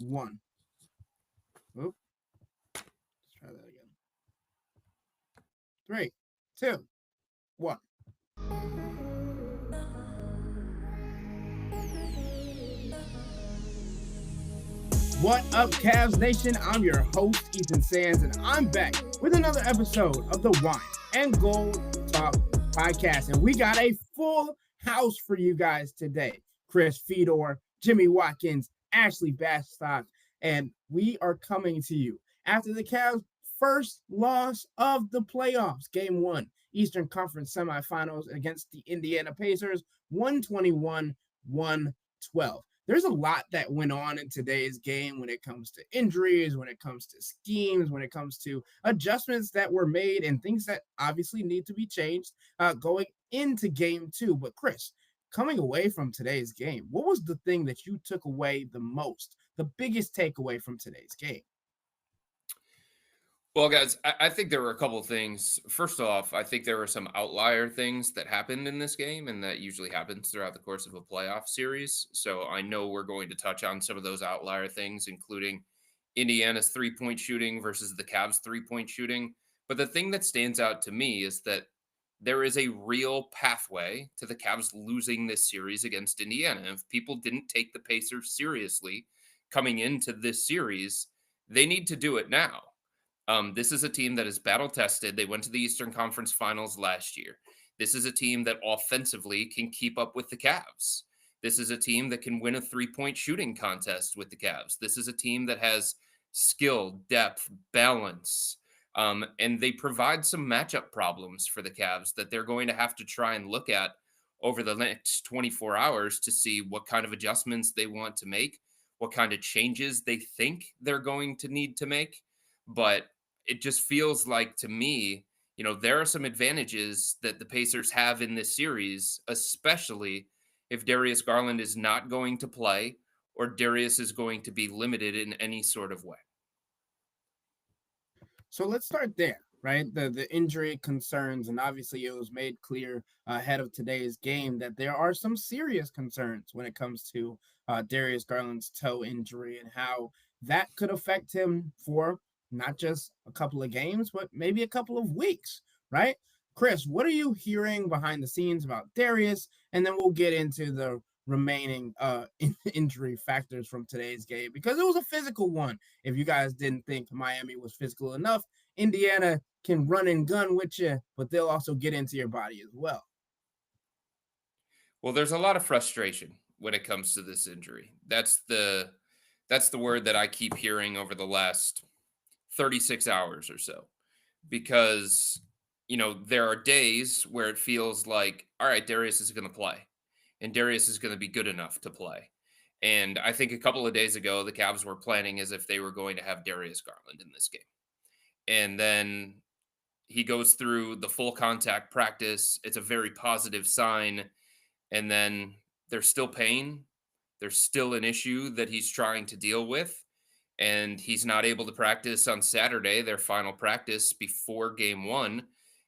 1. Oop, let's try that again. 3, 2, 1. What up, Cavs Nation? I'm your host, Ethan Sands, and I'm back with another episode of the Wine and Gold Talk podcast. And we got a full house for you guys today. Chris Fedor, Jimmy Watkins, Ashley Bastock, and we are coming to you after the Cavs' first loss of the playoffs, Game 1, Eastern Conference semifinals against the Indiana Pacers, 121-112. There's a lot that went on in today's game when it comes to injuries, when it comes to schemes, when it comes to adjustments that were made and things that obviously need to be changed going into game 2. But Chris, coming away from today's game, what was the thing that you took away the most, the biggest takeaway from today's game? Well, guys, I think there were a couple of things. First off, I think there were some outlier things that happened in this game, and that usually happens throughout the course of a playoff series. So I know we're going to touch on some of those outlier things, including Indiana's 3-point shooting versus the Cavs' 3-point shooting. But the thing that stands out to me is that there is a real pathway to the Cavs losing this series against Indiana. If people didn't take the Pacers seriously coming into this series, they need to do it now. This is a team that is battle tested. They went to the Eastern Conference Finals last year. This is a team that offensively can keep up with the Cavs. This is a team that can win a 3-point shooting contest with the Cavs. This is a team that has skill, depth, balance, and they provide some matchup problems for the Cavs that they're going to have to try and look at over the next 24 hours to see what kind of adjustments they want to make, what kind of changes they think they're going to need to make. But it just feels like to me, there are some advantages that the Pacers have in this series, especially if Darius Garland is not going to play or Darius is going to be limited in any sort of way. So let's start there, right? The injury concerns, and obviously it was made clear ahead of today's game that there are some serious concerns when it comes to Darius Garland's toe injury and how that could affect him for not just a couple of games, but maybe a couple of weeks, right? Chris, what are you hearing behind the scenes about Darius? And then we'll get into the remaining injury factors from today's game because it was a physical one. If you guys didn't think Miami was physical enough, Indiana can run and gun with you, but they'll also get into your body as well. Well, there's a lot of frustration when it comes to this injury. That's the word that I keep hearing over the last 36 hours or so, because there are days where it feels like, all right, Darius is going to play and Darius is going to be good enough to play. And I think a couple of days ago, the Cavs were planning as if they were going to have Darius Garland in this game. And then he goes through the full contact practice. It's a very positive sign. And then there's still pain. There's still an issue that he's trying to deal with. And he's not able to practice on Saturday, their final practice before game 1.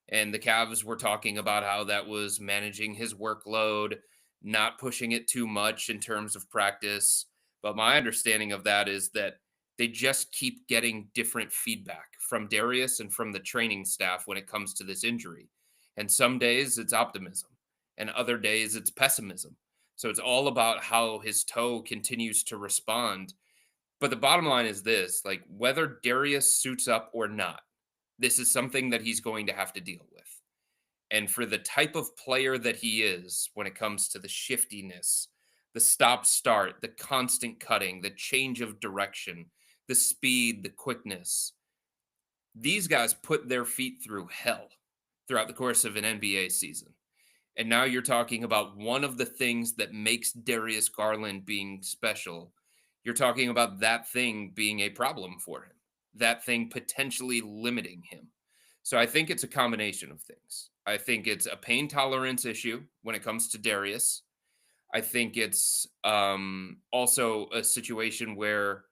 And the Cavs were talking about how that was managing his workload, not pushing it too much in terms of practice. But my understanding of that is that they just keep getting different feedback from Darius and from the training staff when it comes to this injury. And some days it's optimism, and other days it's pessimism. So it's all about how his toe continues to respond. But the bottom line is this, like, whether Darius suits up or not, this is something that he's going to have to deal with. And for the type of player that he is, when it comes to the shiftiness, the stop start, the constant cutting, the change of direction, the speed, the quickness, these guys put their feet through hell throughout the course of an NBA season. And now you're talking about one of the things that makes Darius Garland being special. You're talking about that thing being a problem for him, that thing potentially limiting him. So I think it's a combination of things. I think it's a pain tolerance issue when it comes to Darius. I think it's also a situation where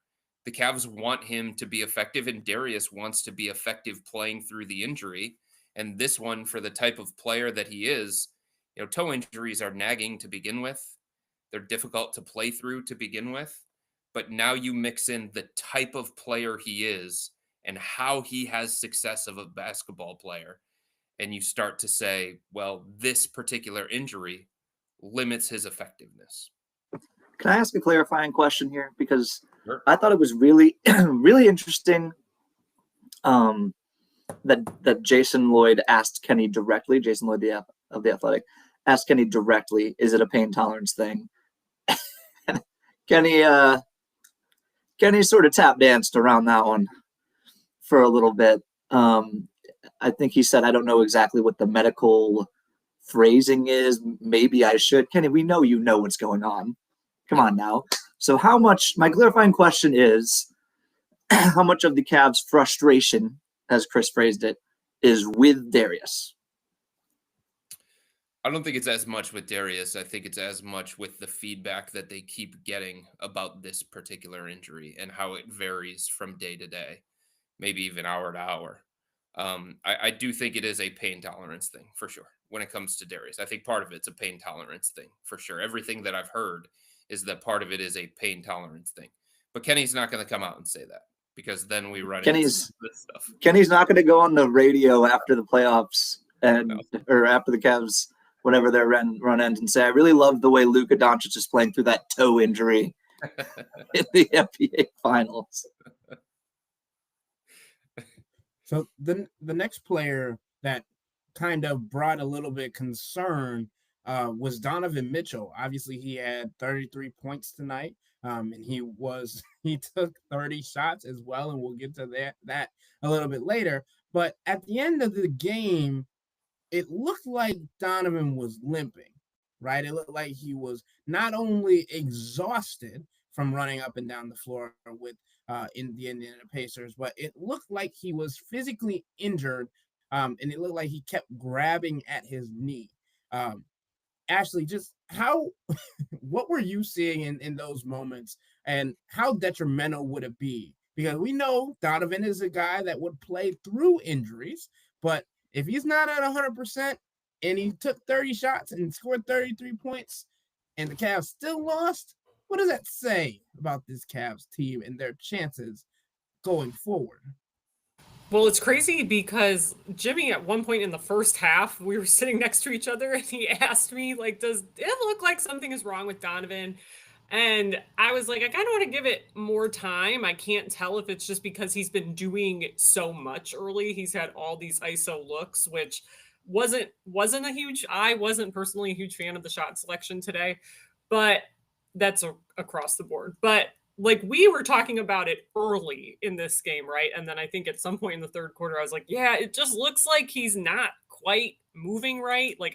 the Cavs want him to be effective, and Darius wants to be effective playing through the injury. And this one, for the type of player that he is, toe injuries are nagging to begin with. They're difficult to play through to begin with. But now you mix in the type of player he is and how he has success of a basketball player, and you start to say, well, this particular injury limits his effectiveness. Can I ask a clarifying question here? Because Sure. I thought it was really, really interesting that Jason Lloyd asked Kenny directly. Jason Lloyd of the Athletic asked Kenny directly, "Is it a pain tolerance thing?" Kenny sort of tap danced around that one for a little bit. I think he said, "I don't know exactly what the medical phrasing is. Maybe I should." Kenny, we know you know what's going on. Come on now. So how much, my clarifying question is, how much of the Cavs' frustration, as Chris phrased it, is with Darius? I don't think it's as much with Darius. I think it's as much with the feedback that they keep getting about this particular injury and how it varies from day to day, maybe even hour to hour. I do think it is a pain tolerance thing for sure when it comes to Darius. I think part of it's a pain tolerance thing for sure. Everything that I've heard is that part of it is a pain tolerance thing. But Kenny's not going to come out and say that, because then we run into this stuff. Kenny's not going to go on the radio after the playoffs or after the Cavs, whenever their run ends, and say, "I really love the way Luka Doncic is playing through that toe injury in the NBA Finals." So the next player that kind of brought a little bit concern was Donovan Mitchell. Obviously, he had 33 points tonight, and he took 30 shots as well, and we'll get to that a little bit later. But at the end of the game, it looked like Donovan was limping, right? It looked like he was not only exhausted from running up and down the floor with in the Indiana Pacers, but it looked like he was physically injured, and it looked like he kept grabbing at his knee. Ashley, just what were you seeing in those moments, and how detrimental would it be? Because we know Donovan is a guy that would play through injuries, but if he's not at 100% and he took 30 shots and scored 33 points and the Cavs still lost, what does that say about this Cavs team and their chances going forward? Well, it's crazy because Jimmy, at one point in the first half, we were sitting next to each other and he asked me, like, does it look like something is wrong with Donovan? And I was like, I kind of want to give it more time. I can't tell if it's just because he's been doing so much early. He's had all these ISO looks, which wasn't a huge, I wasn't personally a huge fan of the shot selection today, but that's across the board. But like, we were talking about it early in this game, right? And then I think at some point in the third quarter, I was like, yeah, it just looks like he's not quite moving right. Like,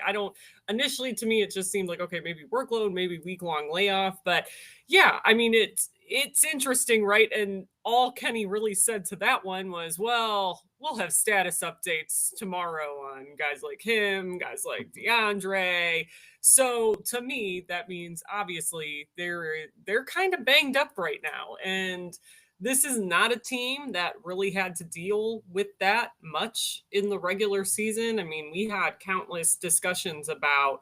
initially to me, it just seemed like, okay, maybe workload, maybe week-long layoff. But yeah, I mean, it's interesting, right? And all Kenny really said to that one was, well, we'll have status updates tomorrow on guys like him, guys like DeAndre. So to me, that means obviously they're kind of banged up right now. And this is not a team that really had to deal with that much in the regular season. I mean, we had countless discussions about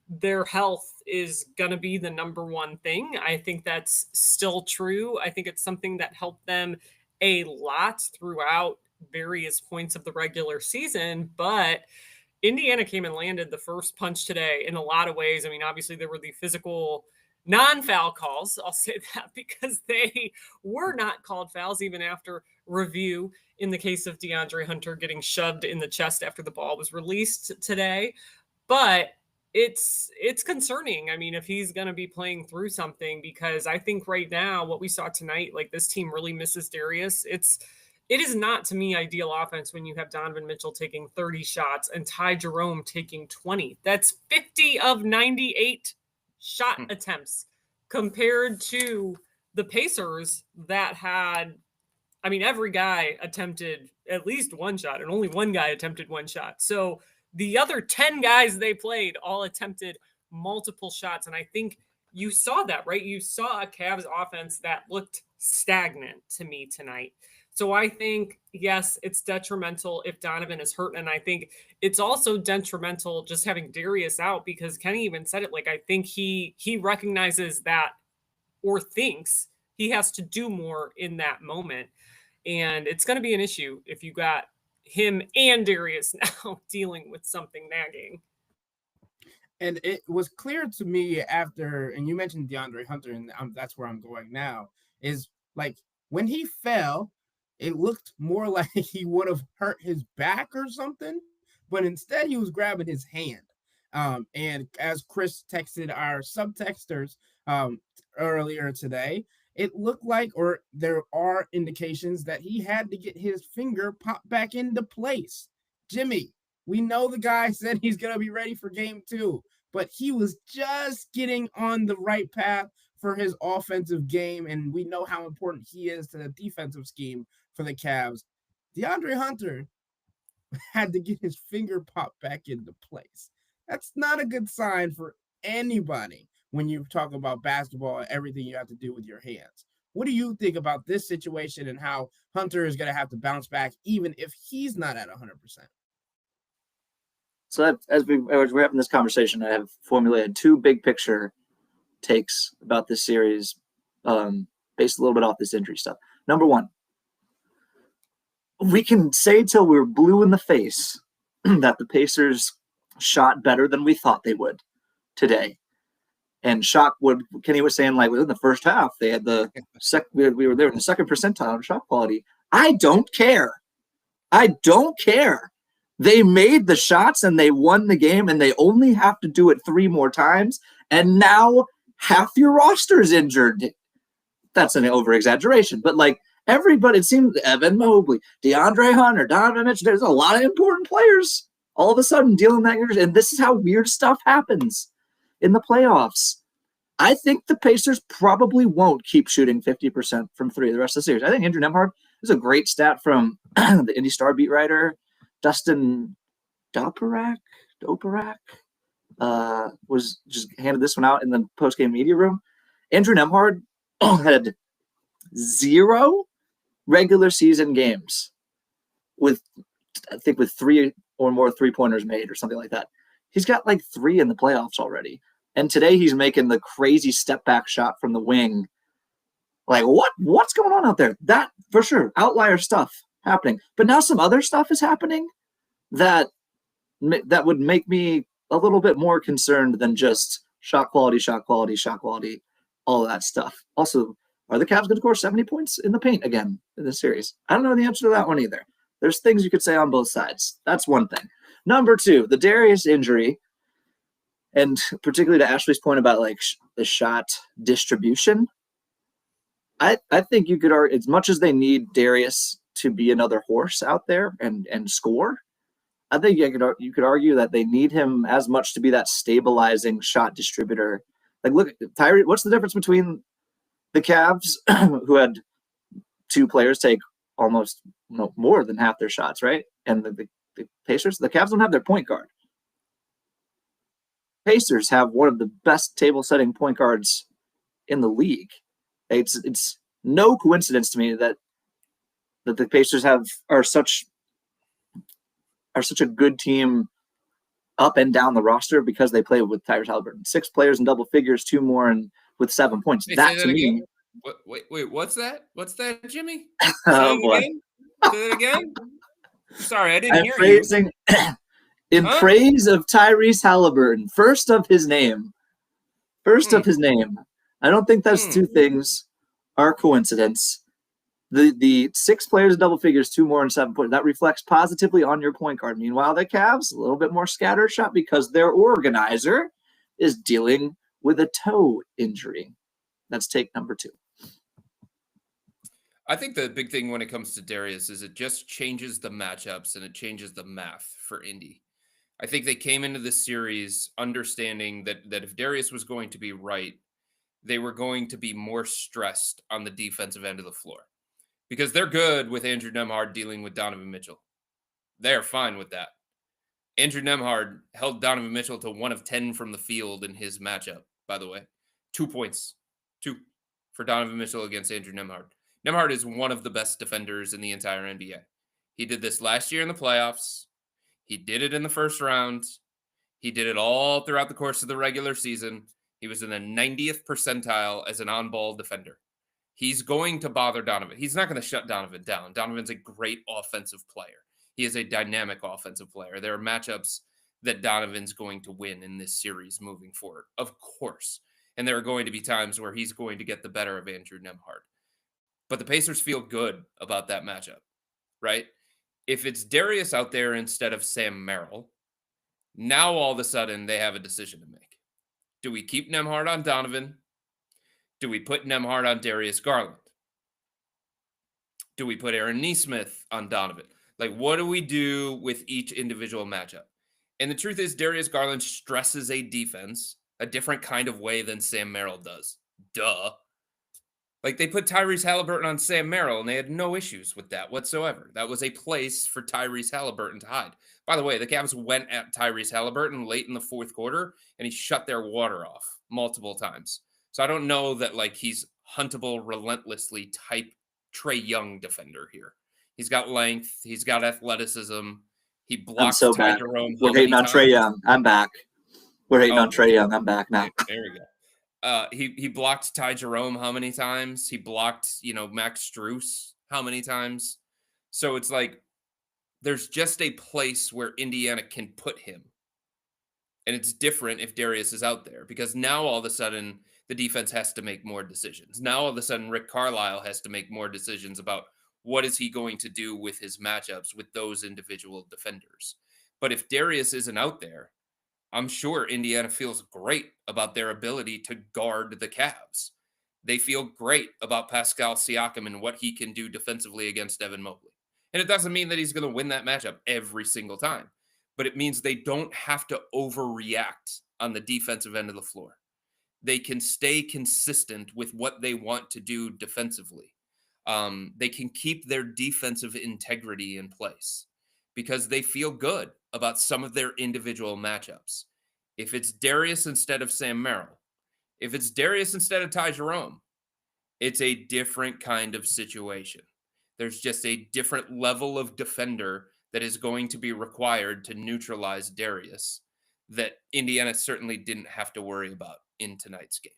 their health is going to be the number one thing. I think that's still true. I think it's something that helped them a lot throughout various points of the regular season, but Indiana came and landed the first punch today in a lot of ways. I mean, obviously there were the physical non-foul calls. I'll say that because they were not called fouls even after review in the case of DeAndre Hunter getting shoved in the chest after the ball was released today. But it's concerning. I mean, if he's going to be playing through something, because I think right now what we saw tonight, like, this team really misses Darius. It is not, to me, ideal offense when you have Donovan Mitchell taking 30 shots and Ty Jerome taking 20. That's 50 of 98 shot attempts compared to the Pacers that had, I mean, every guy attempted at least one shot and only one guy attempted one shot. So the other 10 guys they played all attempted multiple shots. And I think you saw that, right? You saw a Cavs offense that looked stagnant to me tonight. So I think, yes, it's detrimental if Donovan is hurt. And I think it's also detrimental just having Darius out, because Kenny even said it. Like, I think he recognizes that, or thinks he has to do more in that moment. And it's going to be an issue if you got him and Darius now dealing with something nagging. And it was clear to me after, and you mentioned DeAndre Hunter, and that's where I'm going now, is like when he fell, it looked more like he would have hurt his back or something, but instead he was grabbing his hand. And as Chris texted our subtexters earlier today, it looked like, or there are indications that he had to get his finger popped back into place. Jimmy, we know the guy said he's going to be ready for game 2, but he was just getting on the right path for his offensive game, and we know how important he is to the defensive scheme for the Cavs. DeAndre Hunter had to get his finger popped back into place. That's not a good sign for anybody when you talk about basketball and everything you have to do with your hands. What do you think about this situation and how Hunter is going to have to bounce back even if he's not at 100%? So as we're having this conversation, I have formulated 2 big picture takes about this series, based a little bit off this injury stuff. Number 1, we can say till we're blue in the face that the Pacers shot better than we thought they would today. And Kenny was saying, like, within the first half, they had we were there in the second percentile in shot quality. I don't care. They made the shots and they won the game, and they only have to do it 3 more times. And now half your roster is injured. That's an over-exaggeration, but like everybody, it seems Evan Mobley, DeAndre Hunter, Donovan Mitchell, there's a lot of important players all of a sudden dealing with that injury. And this is how weird stuff happens in the playoffs. I think the Pacers probably won't keep shooting 50% from 3 the rest of the series. I think Andrew Nembhard is a great stat from the Indy Star beat writer, Dustin Doperak, was just handed this one out in the post-game media room. Andrew Nembhard had 0 regular season games with 3 or more 3-pointers made or something like that. He's got like 3 in the playoffs already. And today he's making the crazy step back shot from the wing. Like, what's going on out there? That, for sure, outlier stuff happening. But now some other stuff is happening that would make me a little bit more concerned than just shot quality, all of that stuff. Also, are the Cavs going to score 70 points in the paint again in this series? I don't know the answer to that one either. There's things you could say on both sides. That's one thing. Number 2, the Darius injury, and particularly to Ashley's point about like the shot distribution. I think you could argue, as much as they need Darius to be another horse out there and score, I think you could argue that they need him as much to be that stabilizing shot distributor. Like, look, Tyree, what's the difference between the Cavs, who had 2 players take almost more than half their shots, right? And the Pacers, the Cavs don't have their point guard. Pacers have one of the best table-setting point guards in the league. It's no coincidence to me that the Pacers are such a good team up and down the roster because they play with Tyrese Haliburton. 6 players in double figures, 2 more and with 7 points. Hey, that to me. Wait, what's that? What's that, Jimmy? Oh, boy. Say that again. Sorry, I didn't I'm hear phrasing, you. in praise of Tyrese Haliburton, first of his name. I don't think those 2 things are coincidence. The 6 players in double figures, 2 more and 7 points. That reflects positively on your point guard. Meanwhile, the Cavs, a little bit more scatter shot because their organizer is dealing with a toe injury. That's take number 2. I think the big thing when it comes to Darius is it just changes the matchups and it changes the math for Indy. I think they came into this series understanding that if Darius was going to be right, they were going to be more stressed on the defensive end of the floor because they're good with Andrew Nembhard dealing with Donovan Mitchell. They're fine with that. Andrew Nembhard held Donovan Mitchell to 1 of 10 from the field in his matchup, by the way. 2 points. 2 for Donovan Mitchell against Andrew Nembhard. Nembhard is one of the best defenders in the entire NBA. He did this last year in the playoffs. He did it in the first round. He did it all throughout the course of the regular season. He was in the 90th percentile as an on-ball defender. He's going to bother Donovan. He's not going to shut Donovan down. Donovan's a great offensive player. He is a dynamic offensive player. There are matchups that Donovan's going to win in this series moving forward, of course. And there are going to be times where he's going to get the better of Andrew Nembhard. But the Pacers feel good about that matchup, right? If it's Darius out there instead of Sam Merrill, now all of a sudden they have a decision to make. Do we keep Nembhard on Donovan? Do we put Nembhard on Darius Garland? Do we put Aaron Nesmith on Donovan? Like, what do we do with each individual matchup? And the truth is, Darius Garland stresses a defense a different kind of way than Sam Merrill does. Duh. Like, they put Tyrese Halliburton on Sam Merrill, and they had no issues with that whatsoever. That was a place for Tyrese Halliburton to hide. By the way, the Cavs went at Tyrese Halliburton late in the fourth quarter, and he shut their water off multiple times. So I don't know that, like, he's huntable, relentlessly type Trae Young defender here. He's got length. He's got athleticism. He blocks Ty Jerome. We're hating on Trae Young. I'm back. We're hating on Trae Young. I'm back now. There we go. He blocked Ty Jerome how many times? He blocked, Max Strus how many times? So it's like there's just a place where Indiana can put him. And it's different if Darius is out there because now all of a sudden the defense has to make more decisions. Now all of a sudden Rick Carlisle has to make more decisions about what is he going to do with his matchups with those individual defenders. But if Darius isn't out there, I'm sure Indiana feels great about their ability to guard the Cavs. They feel great about Pascal Siakam and what he can do defensively against Evan Mobley. And it doesn't mean that he's going to win that matchup every single time, but it means they don't have to overreact on the defensive end of the floor. They can stay consistent with what they want to do defensively. They can keep their defensive integrity in place because they feel good about some of their individual matchups. If it's Darius instead of Sam Merrill, if it's Darius instead of Ty Jerome, it's a different kind of situation. There's just a different level of defender that is going to be required to neutralize Darius that Indiana certainly didn't have to worry about in tonight's game.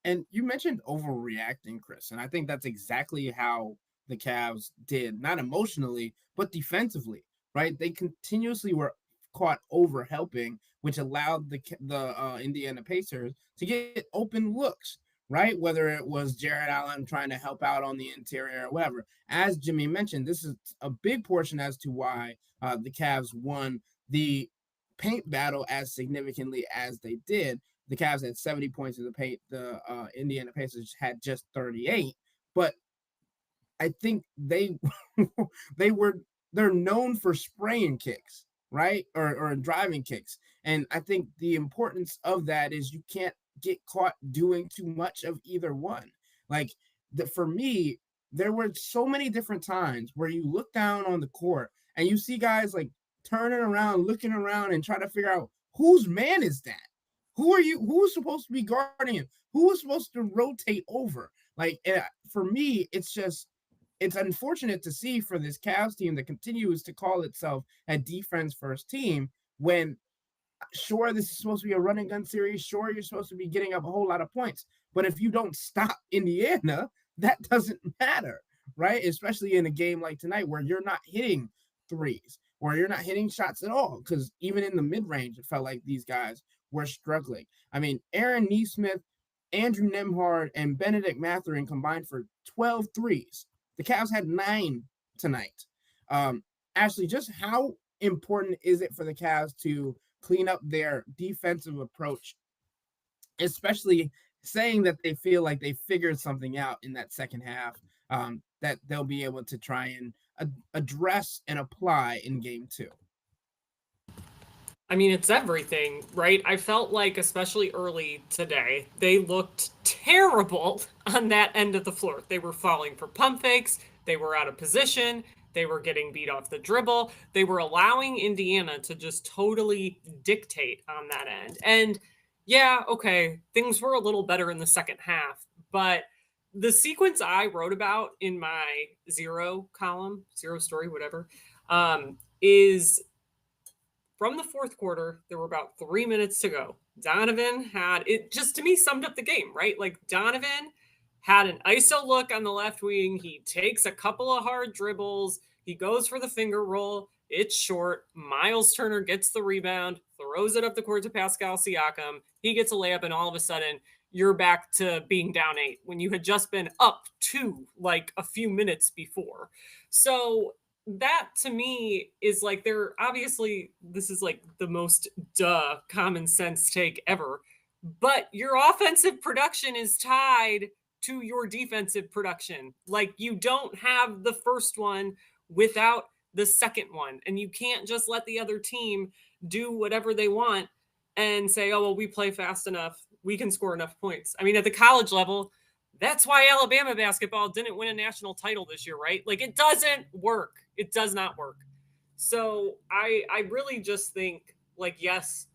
And you mentioned overreacting, Chris, and I think that's exactly how the Cavs did, not emotionally, but defensively, right? They continuously were caught over helping, which allowed the Indiana Pacers to get open looks, right? Whether it was Jared Allen trying to help out on the interior or whatever. As Jimmy mentioned, this is a big portion as to why the Cavs won the paint battle as significantly as they did. The Cavs had 70 points in the paint. The Indiana Pacers had just 38. But I think they're known for spraying kicks, right? Or driving kicks. And I think the importance of that is you can't get caught doing too much of either one. Like for me, there were so many different times where you look down on the court and you see guys like turning around, looking around and trying to figure out whose man is that? Who are you? Who's supposed to be guarding him? Who is supposed to rotate over? Like, for me, it's unfortunate to see for this Cavs team that continues to call itself a defense first team when, sure, this is supposed to be a run and gun series. Sure, you're supposed to be getting up a whole lot of points. But if you don't stop Indiana, that doesn't matter, right? Especially in a game like tonight where you're not hitting threes or you're not hitting shots at all. Because even in the mid-range, it felt like these guys were struggling. I mean, Aaron Nesmith, Andrew Nembhard, and Benedict Mathurin combined for 12 threes. The Cavs had 9 tonight. Ashley, just how important is it for the Cavs to clean up their defensive approach, especially saying that they feel like they figured something out in that second half that they'll be able to try and address and apply in game 2? I mean, it's everything, right? I felt like, especially early today, they looked terrible on that end of the floor. They were falling for pump fakes. They were out of position. They were getting beat off the dribble. They were allowing Indiana to just totally dictate on that end. And yeah, okay, things were a little better in the second half, but the sequence I wrote about in my zero column, zero story, whatever, is from the fourth quarter. There were about 3 minutes to go. Donovan had, it just to me summed up the game, right? Like Donovan had an ISO look on the left wing. He takes a couple of hard dribbles. He goes for the finger roll. It's short. Miles Turner gets the rebound, throws it up the court to Pascal Siakam. He gets a layup, and all of a sudden, you're back to being down 8 when you had just been up 2 like a few minutes before. So that to me is like, they're obviously, this is like the most common sense take ever, but your offensive production is tied to your defensive production. Like, you don't have the first one without the second one, and you can't just let the other team do whatever they want and say, oh, well, we play fast enough, we can score enough points. I mean, at the college level, that's why Alabama basketball didn't win a national title this year, right? Like, it doesn't work. It does not work. So I really just think, like, yes,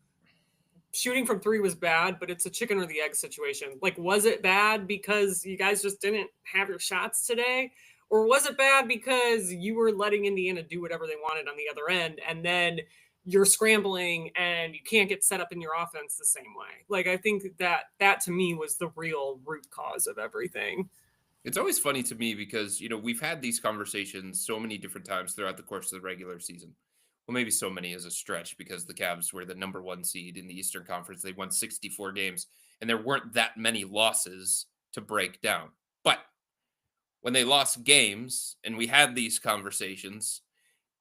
shooting from 3 was bad, but it's a chicken or the egg situation. Like, was it bad because you guys just didn't have your shots today? Or was it bad because you were letting Indiana do whatever they wanted on the other end, and then you're scrambling and you can't get set up in your offense the same way? Like, I think that to me was the real root cause of everything. It's always funny to me because, we've had these conversations so many different times throughout the course of the regular season. Well, maybe so many as a stretch, because the Cavs were the number 1 seed in the Eastern Conference. They won 64 games, and there weren't that many losses to break down. But when they lost games and we had these conversations,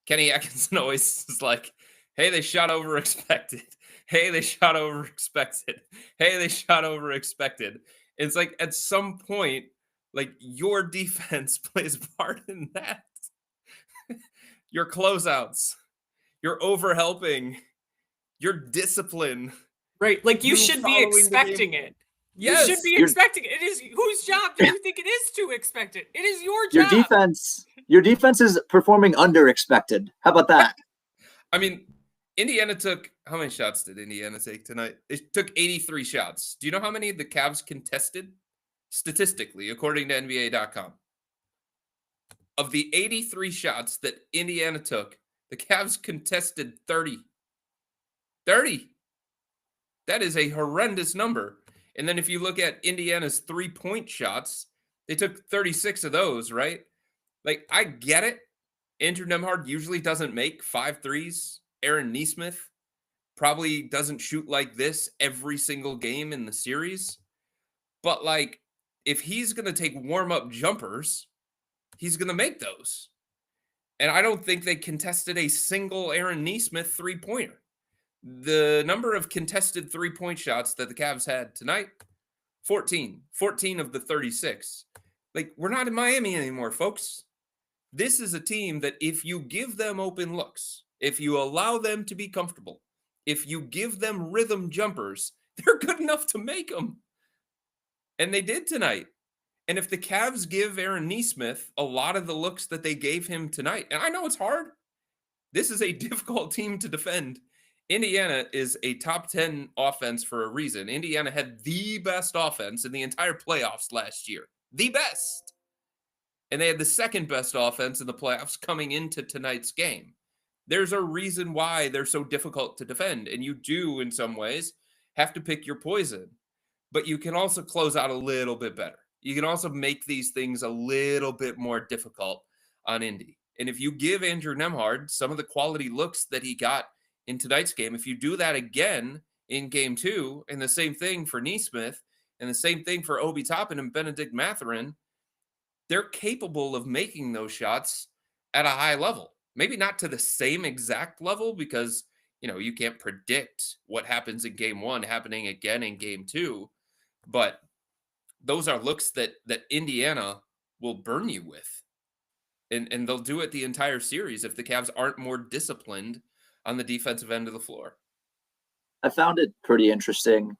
Kenny Atkinson always is like, hey, they shot over expected. Hey, they shot over expected. Hey, they shot over expected. It's like, at some point, like, your defense plays a part in that. Your closeouts, your overhelping, your discipline. Right. Like, you should be expecting it. Yes. You should be expecting it. It is, whose job do you think it is to expect it? It is your job. Your defense is performing under expected. How about that? I mean, Indiana took, how many shots did Indiana take tonight? They took 83 shots. Do you know how many the Cavs contested? Statistically, according to NBA.com. Of the 83 shots that Indiana took, the Cavs contested 30. 30. That is a horrendous number. And then if you look at Indiana's 3-point shots, they took 36 of those, right? Like, I get it. Andrew Nembhard usually doesn't make 5 threes. Aaron Nesmith probably doesn't shoot like this every single game in the series. But, like, if he's going to take warm-up jumpers, he's going to make those. And I don't think they contested a single Aaron Nesmith 3-pointer. The number of contested 3-point shots that the Cavs had tonight, 14. 14 of the 36. Like, we're not in Miami anymore, folks. This is a team that if you give them open looks, if you allow them to be comfortable, if you give them rhythm jumpers, they're good enough to make them. And they did tonight. And if the Cavs give Aaron Nesmith a lot of the looks that they gave him tonight, and I know it's hard, this is a difficult team to defend. Indiana is a top 10 offense for a reason. Indiana had the best offense in the entire playoffs last year. The best. And they had the second best offense in the playoffs coming into tonight's game. There's a reason why they're so difficult to defend. And you do, in some ways, have to pick your poison. But you can also close out a little bit better. You can also make these things a little bit more difficult on Indy. And if you give Andrew Nembhard some of the quality looks that he got in tonight's game, if you do that again in game 2, and the same thing for Nesmith, and the same thing for Obi Toppin and Benedict Mathurin, they're capable of making those shots at a high level. Maybe not to the same exact level, because, you can't predict what happens in game 1 happening again in game 2. But those are looks that Indiana will burn you with. And they'll do it the entire series if the Cavs aren't more disciplined on the defensive end of the floor. I found it pretty interesting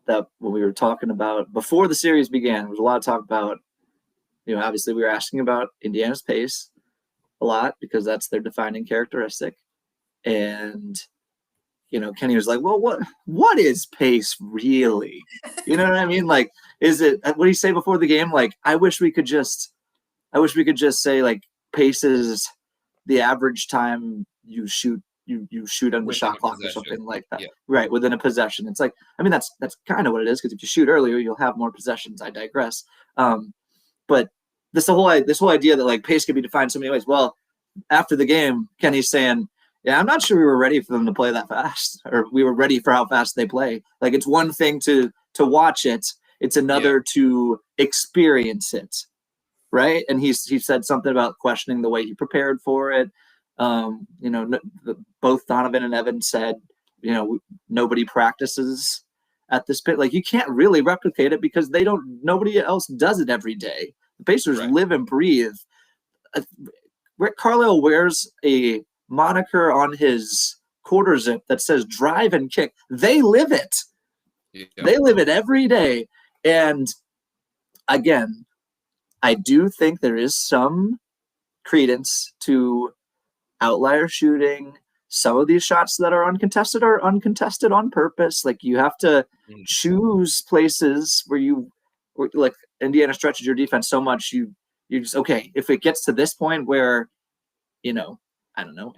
that when we were talking about, before the series began, there was a lot of talk about, obviously we were asking about Indiana's pace a lot because that's their defining characteristic. And, Kenny was like, well, what is pace really? You know what I mean? Like, is it, what did he say before the game? Like, I wish we could just say, like, pace is the average time you shoot you shoot on the Within shot a clock or possession. something like that. Yeah. Right, within a possession. It's like, I mean, that's kind of what it is, because if you shoot earlier, you'll have more possessions. I digress. But this whole idea that like pace can be defined so many ways. Well, after the game, Kenny's saying, yeah, I'm not sure we were ready for them to play that fast, or we were ready for how fast they play. Like, it's one thing to watch it. It's another to experience it. Right. And he said something about questioning the way he prepared for it. Both Donovan and Evan said, nobody practices at this pit. Like, you can't really replicate it because nobody else does it every day. The Pacers live and breathe. Rick Carlisle wears a moniker on his quarter zip that says drive and kick. They live it. Yeah. They live it every day. And again, I do think there is some credence to outlier shooting. Some of these shots that are uncontested on purpose. Like, you have to choose places where like Indiana stretches your defense so much, you just, okay, if it gets to this point where, I don't know,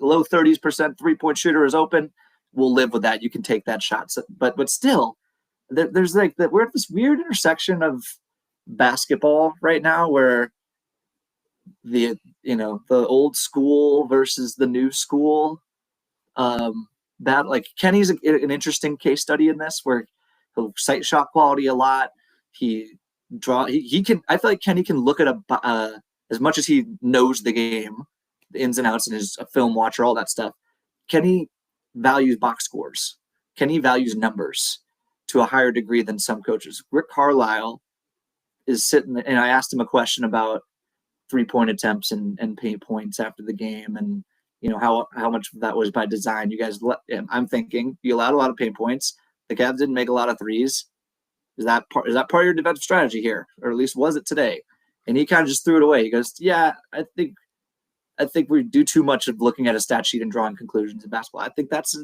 low 30% 3-point shooter is open, we'll live with that. You can take that shot. So, but still, there's like that, we're at this weird intersection of basketball right now where the old school versus the new school, that, like, Kenny's an interesting case study in this, where he'll cite shot quality a lot. He can, I feel like Kenny can look at as much as he knows the game, the ins and outs, and is a film watcher, all that stuff. Kenny values box scores. Kenny values numbers to a higher degree than some coaches. Rick Carlisle is sitting, and I asked him a question about 3-point attempts and paint points after the game, and how much of that was by design. You guys, I'm thinking you allowed a lot of paint points. The Cavs didn't make a lot of threes. Is that part of your defensive strategy here, or at least was it today? And he kind of just threw it away. He goes, "Yeah, I think we do too much of looking at a stat sheet and drawing conclusions in basketball." I think that's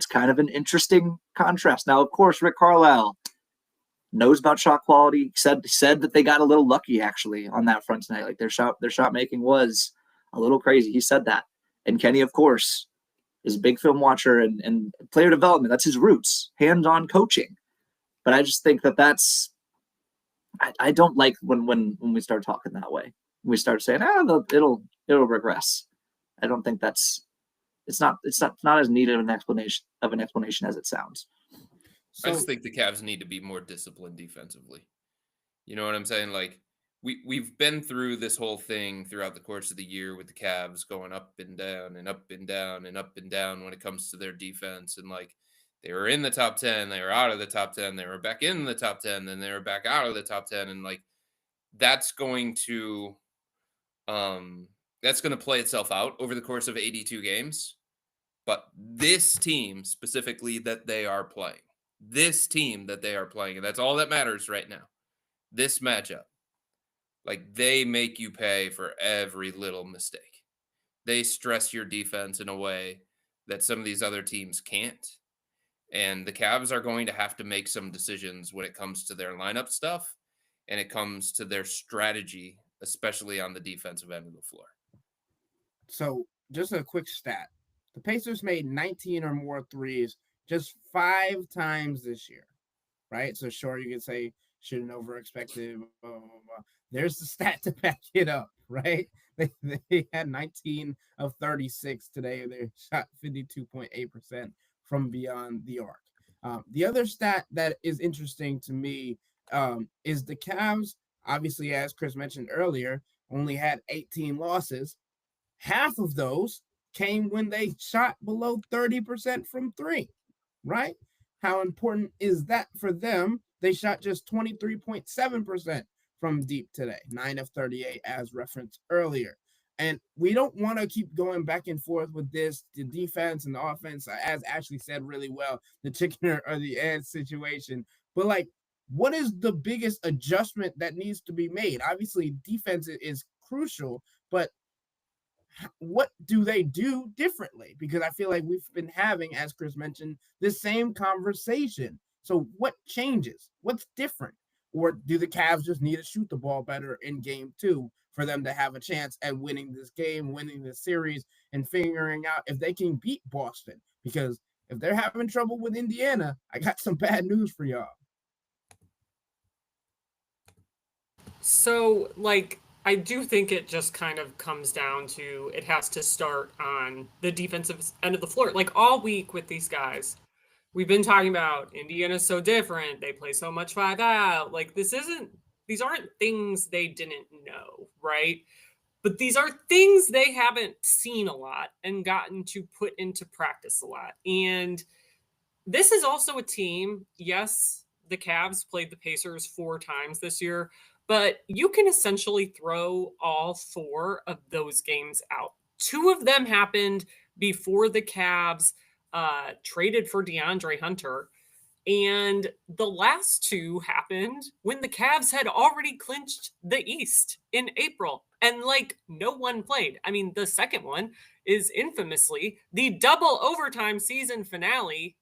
kind of an interesting contrast. Now, of course, Rick Carlisle knows about shot quality. Said that they got a little lucky actually on that front tonight. Like, their shot making was a little crazy. He said that. And Kenny, of course, is a big film watcher and player development. That's his roots, hands-on coaching. But I just think that's I don't like when we start talking that way. We start saying, it'll regress. I don't think it's not as needed of an explanation as it sounds. I just think the Cavs need to be more disciplined defensively. You know what I'm saying? Like, we've been through this whole thing throughout the course of the year with the Cavs going up and down and up and down and up and down when it comes to their defense. And, like, they were in the top 10, they were out of the top 10, they were back in the top 10, then they were back out of the top 10. And, like, that's going to play itself out over the course of 82 games. But this team specifically that they are playing, and that's all that matters right now, this matchup, like, they make you pay for every little mistake. They stress your defense in a way that some of these other teams can't. And the Cavs are going to have to make some decisions when it comes to their lineup stuff and it comes to their strategy, especially on the defensive end of the floor. So, just a quick stat. The Pacers made 19 or more threes just 5 times this year, right? So, sure, you could say shouldn't over expected. Blah, blah, blah. There's the stat to back it up, right? They had 19 of 36 today. They shot 52.8% from beyond the arc. The other stat that is interesting to me is the Cavs, obviously, as Chris mentioned earlier, only had 18 losses. Half of those came when they shot below 30% from 3, right? How important is that for them? They shot just 23.7% from deep today, 9 of 38 as referenced earlier. And we don't want to keep going back and forth with this, the defense and the offense, as Ashley said really well, the chicken or the egg situation. But, like, what is the biggest adjustment that needs to be made? Obviously, defense is crucial, but what do they do differently? Because I feel like we've been having, as Chris mentioned, the same conversation. So what changes? What's different? Or do the Cavs just need to shoot the ball better in game 2 for them to have a chance at winning this game, winning this series, and figuring out if they can beat Boston? Because if they're having trouble with Indiana, I got some bad news for y'all. So, like, I do think it just kind of comes down to it has to start on the defensive end of the floor. Like, all week with these guys, we've been talking about Indiana's so different. They play so much 5 out. Like, these aren't things they didn't know, right? But these are things they haven't seen a lot and gotten to put into practice a lot. And this is also a team, yes, the Cavs played the Pacers 4 times this year, but you can essentially throw all 4 of those games out. 2 of them happened before the Cavs traded for DeAndre Hunter. And the last 2 happened when the Cavs had already clinched the East in April. And like no one played. I mean, the second one is infamously the double overtime season finale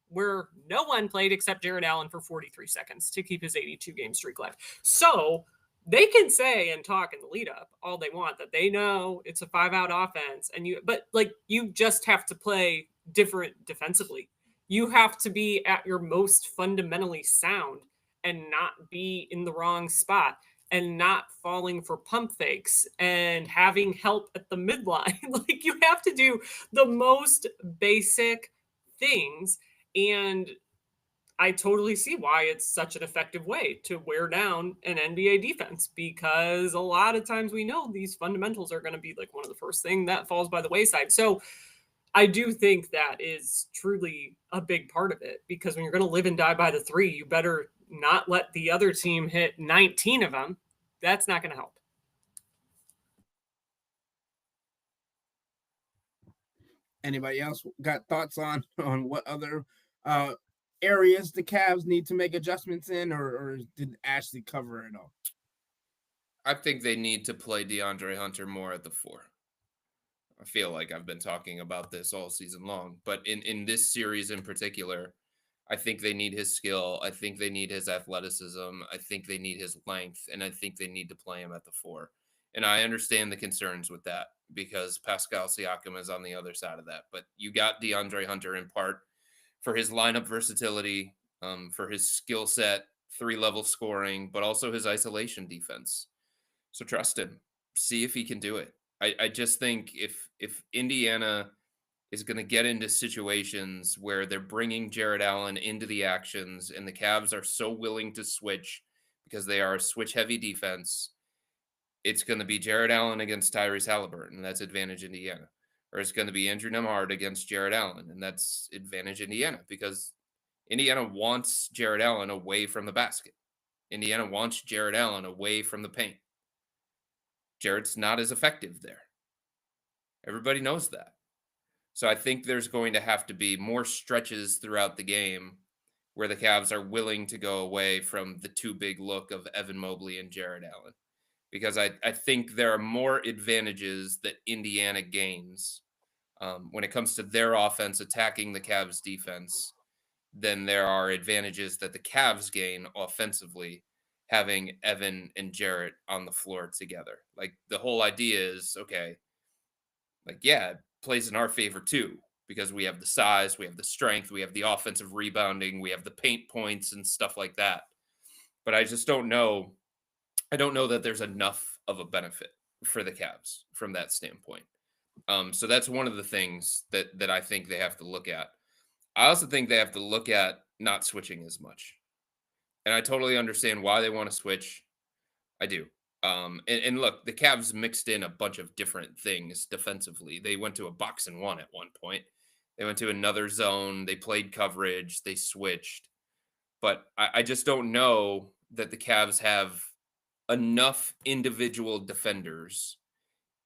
where no one played except Jared Allen for 43 seconds to keep his 82 game streak alive. So they can say and talk in the lead up all they want that they know it's a 5-out offense, but like you just have to play different defensively. You have to be at your most fundamentally sound and not be in the wrong spot and not falling for pump fakes and having help at the midline. Like you have to do the most basic things. And I totally see why it's such an effective way to wear down an NBA defense, because a lot of times we know these fundamentals are going to be like one of the first thing that falls by the wayside. So I do think that is truly a big part of it, because when you're going to live and die by the 3, you better not let the other team hit 19 of them. That's not going to help. Anybody else got thoughts on what other areas the Cavs need to make adjustments in, or did Ashley cover it all? I think they need to play DeAndre Hunter more at the 4. I feel like I've been talking about this all season long, but in this series in particular, I think they need his skill. I think they need his athleticism. I think they need his length, and I think they need to play him at the 4. And I understand the concerns with that because Pascal Siakam is on the other side of that. But you got DeAndre Hunter in part for his lineup versatility, for his skill set, 3-level scoring, but also his isolation defense. So trust him. See if he can do it. I just think if Indiana is going to get into situations where they're bringing Jared Allen into the actions and the Cavs are so willing to switch because they are a switch-heavy defense, it's going to be Jared Allen against Tyrese Halliburton, and that's advantage Indiana. Or it's going to be Andrew Nemhard against Jared Allen, and that's advantage Indiana, because Indiana wants Jared Allen away from the basket. Indiana wants Jared Allen away from the paint. Jared's not as effective there. Everybody knows that. So I think there's going to have to be more stretches throughout the game where the Cavs are willing to go away from the too big look of Evan Mobley and Jared Allen. Because I think there are more advantages that Indiana gains when it comes to their offense attacking the Cavs defense than there are advantages that the Cavs gain offensively having Evan and Jarrett on the floor together. Like the whole idea is, okay, like, yeah, it plays in our favor too, because we have the size, we have the strength, we have the offensive rebounding, we have the paint points and stuff like that. But I just don't know. I don't know that there's enough of a benefit for the Cavs from that standpoint. So that's one of the things that I think they have to look at. I also think they have to look at not switching as much. And I totally understand why they want to switch. I do. And look, the Cavs mixed in a bunch of different things defensively. They went to a box and one at one point. They went to another zone. They played coverage. They switched. But I just don't know that the Cavs have enough individual defenders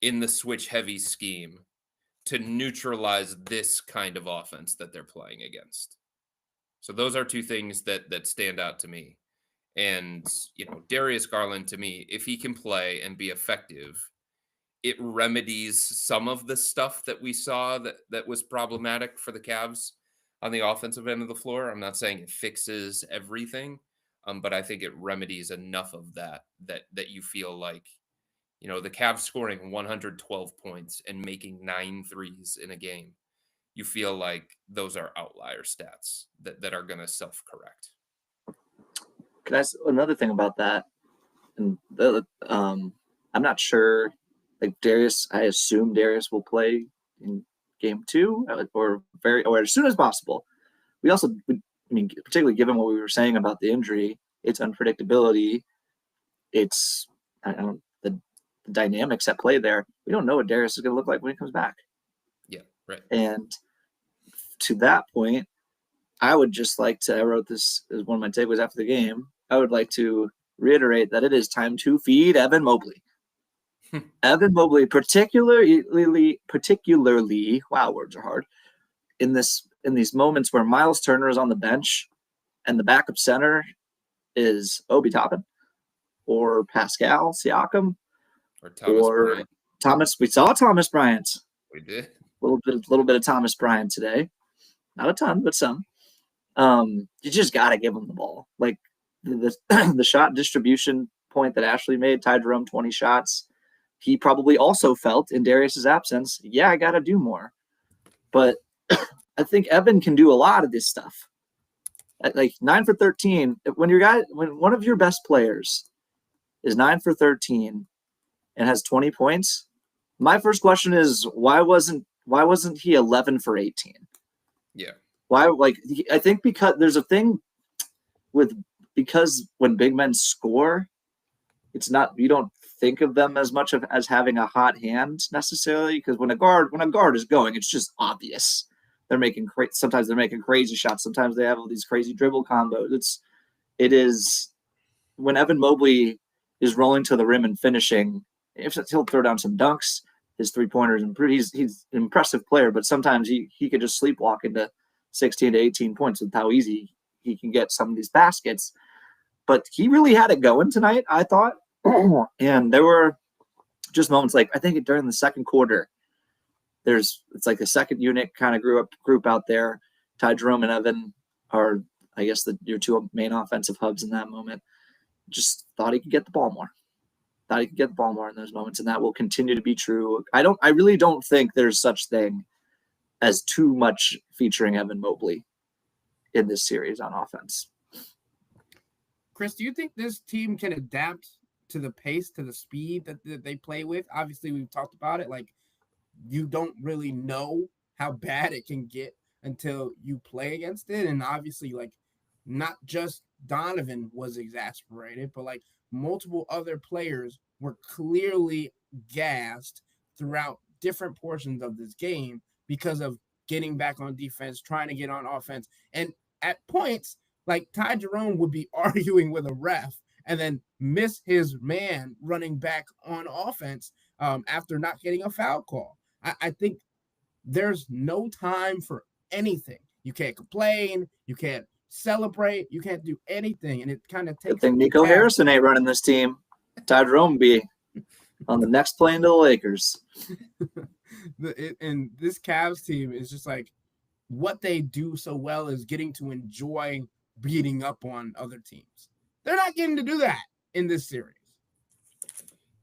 in the switch-heavy scheme to neutralize this kind of offense that they're playing against. So those are two things that stand out to me. And, Darius Garland, to me, if he can play and be effective, it remedies some of the stuff that we saw that was problematic for the Cavs on the offensive end of the floor. I'm not saying it fixes everything, But I think it remedies enough of that you feel like, the Cavs scoring 112 points and making 9 threes in a game. You feel like those are outlier stats that are going to self-correct. Can I ask another thing about that? And I'm not sure. Like Darius, I assume Darius will play in game 2 or as soon as possible. We also, particularly given what we were saying about the injury, its unpredictability, it's the dynamics at play there. We don't know what Darius is going to look like when he comes back. Yeah, right. And to that point, I would just like to, I wrote this as one of my takeaways after the game. I would like to reiterate that it is time to feed Evan Mobley. Evan Mobley, particularly, wow, words are hard, in these moments where Miles Turner is on the bench and the backup center is Obi Toppin or Pascal Siakam or Thomas. We saw Thomas Bryant. We did. A little bit of Thomas Bryant today. Not a ton, but some. You just got to give him the ball. Like the shot distribution point that Ashley made, Ty Jerome 20 shots. He probably also felt in Darius's absence, I got to do more. But I think Evan can do a lot of this stuff. Like 9 for 13, when one of your best players is 9 for 13 and has 20 points, my first question is why wasn't he 11 for 18? Yeah. Why? I think because there's a thing because when big men score, it's not, you don't think of them as much as having a hot hand necessarily, because when a guard is going, it's just obvious. Sometimes they're making crazy shots. Sometimes they have all these crazy dribble combos. It is when Evan Mobley is rolling to the rim and finishing, he'll throw down some dunks, his 3-pointers, and he's an impressive player, but sometimes he could just sleepwalk into 16 to 18 points with how easy he can get some of these baskets. But he really had it going tonight, I thought. And there were just moments, like I think during the second quarter, it's like the second unit kind of group out there. Ty Jerome and Evan are, I guess, your two main offensive hubs in that moment. Just thought he could get the ball more. Thought he could get the ball more in those moments, and that will continue to be true. I really don't think there's such thing as too much featuring Evan Mobley in this series on offense. Chris, do you think this team can adapt to the pace, to the speed that they play with? Obviously, we've talked about it. Like, you don't really know how bad it can get until you play against it. And obviously, like, not just Donovan was exasperated, but like multiple other players were clearly gassed throughout different portions of this game because of getting back on defense, trying to get on offense. And at points, like Ty Jerome would be arguing with a ref and then miss his man running back on offense after not getting a foul call. I think there's no time for anything. You can't complain. You can't celebrate. You can't do anything. And it kind of takes. Good thing Nico Harrison ain't running this team. Ty Jerome be on the next plane to the Lakers. And this Cavs team is just like, what they do so well is getting to enjoy beating up on other teams. They're not getting to do that in this series.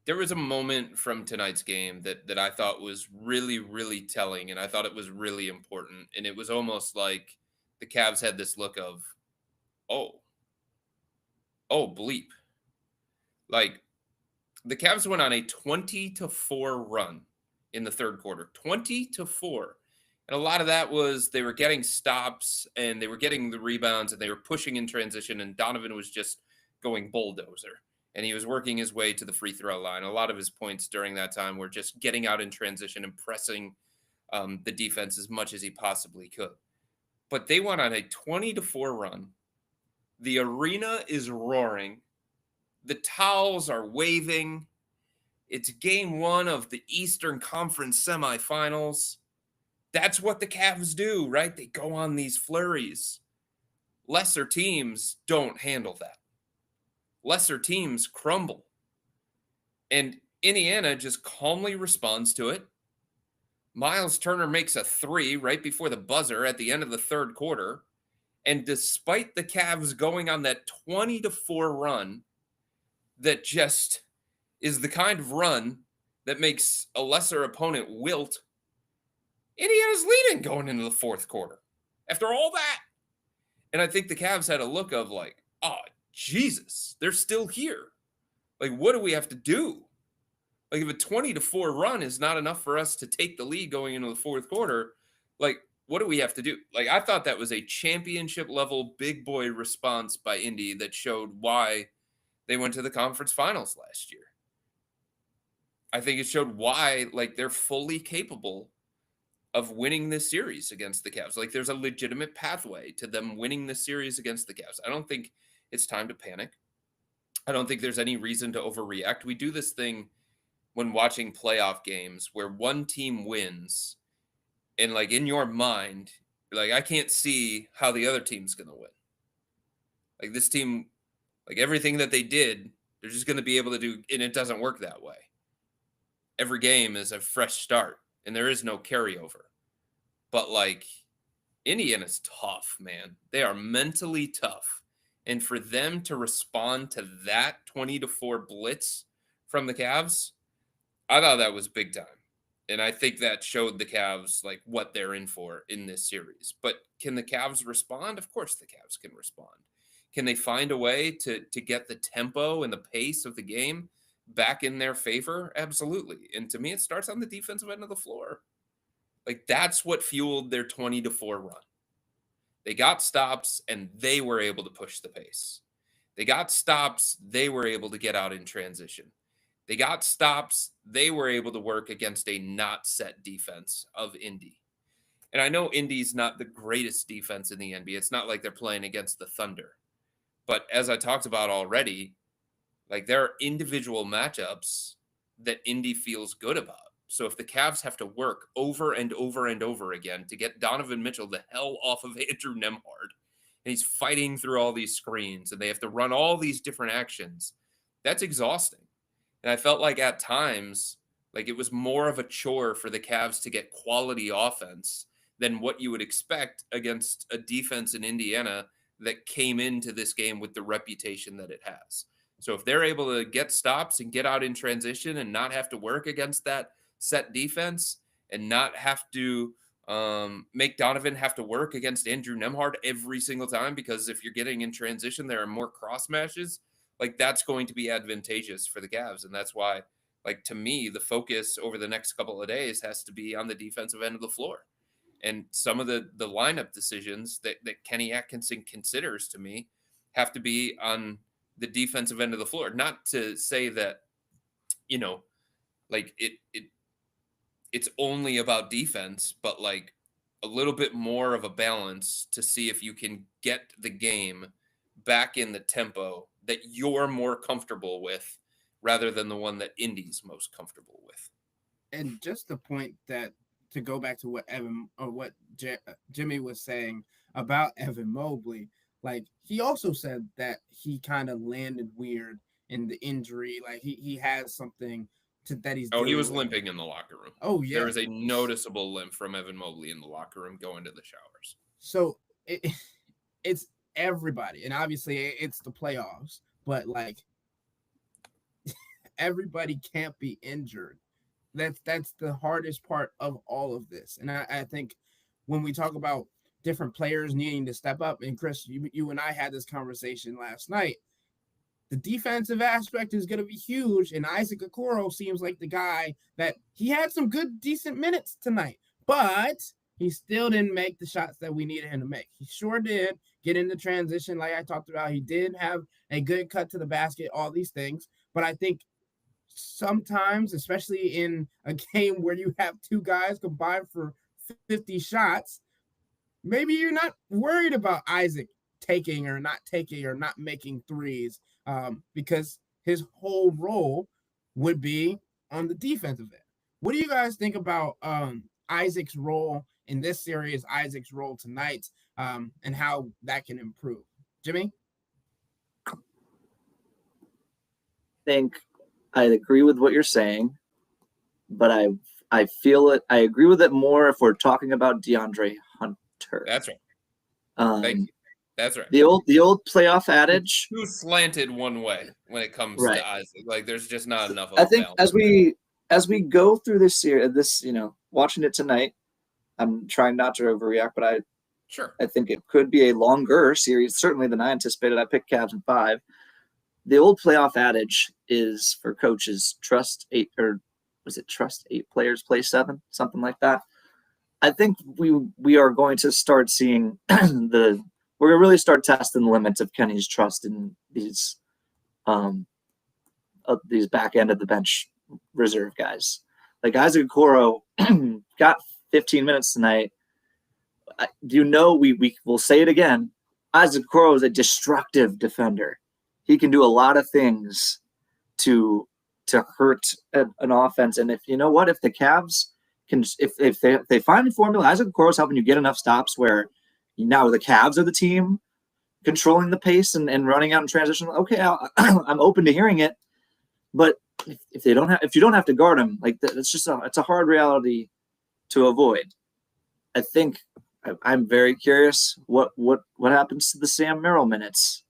There was a moment from tonight's game that I thought was really, really telling, and I thought it was really important. And it was almost like the Cavs had this look of, oh, bleep. Like, the Cavs went on a 20-4 run in the third quarter. 20-4. And a lot of that was they were getting stops and they were getting the rebounds and they were pushing in transition, and Donovan was just going bulldozer. And he was working his way to the free throw line. A lot of his points during that time were just getting out in transition and pressing the defense as much as he possibly could. But they went on a 20-4 run. The arena is roaring. The towels are waving. It's game 1 of the Eastern Conference semifinals. That's what the Cavs do, right? They go on these flurries. Lesser teams don't handle that. Lesser teams crumble. And Indiana just calmly responds to it. Miles Turner makes a 3 right before the buzzer at the end of the third quarter. And despite the Cavs going on that 20-4 run that just is the kind of run that makes a lesser opponent wilt, Indiana's leading going into the fourth quarter after all that. And I think the Cavs had a look of like, oh, Jesus, they're still here. Like, what do we have to do? Like, if a 20-4 run is not enough for us to take the lead going into the fourth quarter, like, what do we have to do? Like, I thought that was a championship level big boy response by Indy that showed why they went to the conference finals last year. I think it showed why, like, they're fully capable of winning this series against the Cavs. Like, there's a legitimate pathway to them winning this series against the Cavs. I don't think it's time to panic. I don't think there's any reason to overreact. We do this thing when watching playoff games where one team wins and, like, in your mind, like, I can't see how the other team's going to win. Like, this team, like, everything that they did, they're just going to be able to do, and it doesn't work that way. Every game is a fresh start, and there is no carryover. But, like, Indiana's tough, man. They are mentally tough. And for them to respond to that 20-4 blitz from the Cavs, I thought that was big time. And I think that showed the Cavs, like, what they're in for in this series. But can the Cavs respond? Of course the Cavs can respond. Can they find a way to get the tempo and the pace of the game back in their favor? Absolutely. And to me, it starts on the defensive end of the floor. Like, that's what fueled their 20-4 run. They got stops, and they were able to push the pace. They got stops. They were able to get out in transition. They got stops. They were able to work against a not set defense of Indy. And I know Indy's not the greatest defense in the NBA. It's not like they're playing against the Thunder. But as I talked about already, like, there are individual matchups that Indy feels good about. So if the Cavs have to work over and over and over again to get Donovan Mitchell the hell off of Andrew Nembhard, and he's fighting through all these screens, and they have to run all these different actions, that's exhausting. And I felt like at times, like, it was more of a chore for the Cavs to get quality offense than what you would expect against a defense in Indiana that came into this game with the reputation that it has. So if they're able to get stops and get out in transition and not have to work against that set defense and not have to make Donovan have to work against Andrew Nembhard every single time, because if you're getting in transition, there are more cross matches, like, that's going to be advantageous for the Cavs. And that's why, like, to me, the focus over the next couple of days has to be on the defensive end of the floor. And some of the lineup decisions that Kenny Atkinson considers, to me, have to be on the defensive end of the floor. Not to say that, you know, like, it's only about defense, but, like, a little bit more of a balance to see if you can get the game back in the tempo that you're more comfortable with rather than the one that Indy's most comfortable with. And just the point that, to go back to what Jimmy was saying about Evan Mobley, like, he also said that he kind of landed weird in the injury. Like, he has something that he's he was with. limping in the locker room. Oh, yeah. There was a noticeable limp from Evan Mobley in the locker room going to the showers. So it's everybody. And obviously it's the playoffs, but, like, everybody can't be injured. That's the hardest part of all of this. And I think when we talk about different players needing to step up, and Chris, you and I had this conversation last night, the defensive aspect is going to be huge. And Isaac Okoro seems like the guy that he had some good, decent minutes tonight, but he still didn't make the shots that we needed him to make. He sure did get into transition, like I talked about. He did have a good cut to the basket, all these things. But I think sometimes, especially in a game where you have two guys combined for 50 shots, maybe you're not worried about Isaac taking or not making threes, because his whole role would be on the defensive end. What do you guys think about Isaac's role in this series, Isaac's role tonight, and how that can improve? Jimmy? I think I agree with what you're saying, but I feel it. I agree with it more if we're talking about DeAndre Hunter. That's right. Thank you. That's right. The old playoff adage. Too slanted one way when it comes Right. to Isaac. Like there's just not enough of I a think balance. as we go through this series, watching it tonight, I'm trying not to overreact, but Sure. I think it could be a longer series, certainly than I anticipated. I picked Cavs in 5. The old playoff adage is for coaches: trust 8, or was it trust 8 players, play 7, something like that. I think we are going to start seeing we're going to really start testing the limits of Kenny's trust in these back end of the bench reserve guys. Like Isaac Okoro got 15 minutes tonight. We will say it again. Isaac Okoro is a destructive defender. He can do a lot of things to hurt an offense. And if the Cavs if they find the formula, Isaac Okoro is helping you get enough stops where now the Cavs are the team controlling the pace and running out in transition. Okay, I'm open to hearing it, but if you don't have to guard him, like it's a hard reality to avoid. I think I'm very curious what happens to the Sam Merrill minutes